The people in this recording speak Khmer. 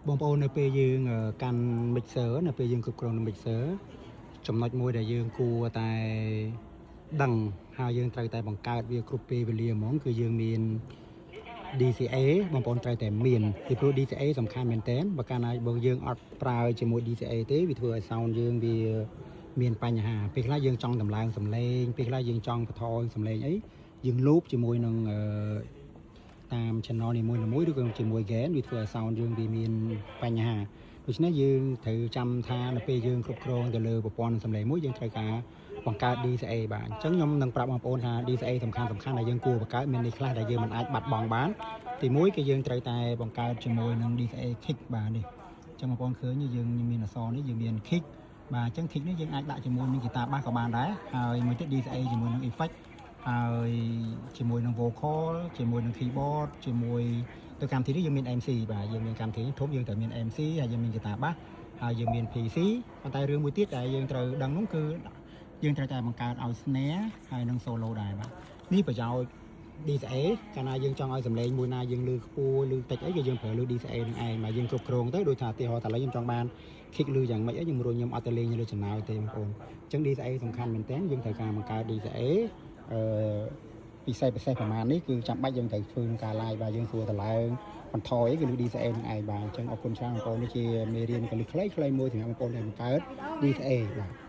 បងប្អូននៅពេលយើងកាន់ mixer នៅពេលយើងគ្រប់គ្រងនៅ mixer ចំណុចមួយដែលយើងគួរតែដឹងហើយយើងត្រូវតែបង្កើតវាគ្រប់ពេលវេលាហ្មងគឺយើងមាន DCA បងប្អូនត្រូវតែមានពីព្រោះ DCA សំខាន់មែនតើបើកាលណាបើយើងអត់ប្រើជាមួយ DCA ទេវាធ្វើឲ្យ sound យើងវាមានបញ្ហាពេលខ្លះយើងចង់តម្លើងសំឡេងពេលខ្លះយើងចង់បន្ថយសំឡេងអីយើង loop ជាមួយនឹងតាម channel នីមួយៗឬក៏ជាមួយ gain វាធ្វើឲ្យ sound យើងវាមានបញ្ហាដូច្នេះយើងត្រូវចាំថានៅពេលយើងគ្រប់គ្រងទៅលើប្រព័ន្ធសំឡេងមួយយើងត្រូវការបង្កើត DCA បាទអញ្ចឹងខ្ញុំនឹងប្រាប់បងប្អូនថា DCA សំខាន់ដែលយើងគួរបង្កើតមាននេះខ្លះដែលយើងមិនអាចបាត់បង់បានទី1គឺយើងត្រូវតែបង្កើតជាមួយនឹង DCA kick បាទនេះអញ្ចឹងបងប្អូនឃើញយើងមានអក្សរនេះយើងមាន kick បាទអញ្ចឹង kick នេះយើងអាចដាក់ជាមួយនឹង guitar bass ក៏បានដែរហើយមួយទៀត DCA ជាមួយនឹង effect ហើយជាមួយនឹង vocal ជាមួយនឹង keyboard ជាមួយទៅកម្មវិធីនេះយើងមាន MC បាទយើងមានកម្មវិធីធំយើងត្រូវមាន MC ហើយយើងមាន guitar bass ហើយយើងមាន PC ប៉ុន្តែរឿងមួយទៀតដែលយើងត្រូវដឹងនោះគឺយើងត្រូវតែបង្កើតឲ្យ snare ហើយនឹង solo ដែរបាទនេះប្រយោជន៍ DCA កាលណាយើងចង់ឲ្យសំឡេងមួយណាយើងលើខ្ពស់លើតិចអីក៏យើងប្រើលើ DCA នឹងឯងមកយើងគ្រប់គ្រងទៅដូចថាឧទាហរណ៍តែឥឡូវខ្ញុំចង់បាន kick លើយ៉ាងម៉េចអីខ្ញុំរួចខ្ញុំអត់ទៅលេងលើចំណោយទេបងប្អូនអញ្ចឹង DCA សំខាន់មែនតើយើងត្រូវការបង្កើត DCA ពិសេសប្រហែលនេះគឺចាំបាច់យើងត្រូវធ្វើការ live បាទយើងសួរតម្លើងបន្ថយគឺលើ DCA នឹងឯងបាទអញ្ចឹងអរគុណច្រើនបងប្អូននេះជាមេរៀនកលឹះខ្លីៗមួយសម្រាប់បងប្អូនដែលបង្កើត DCA បាទ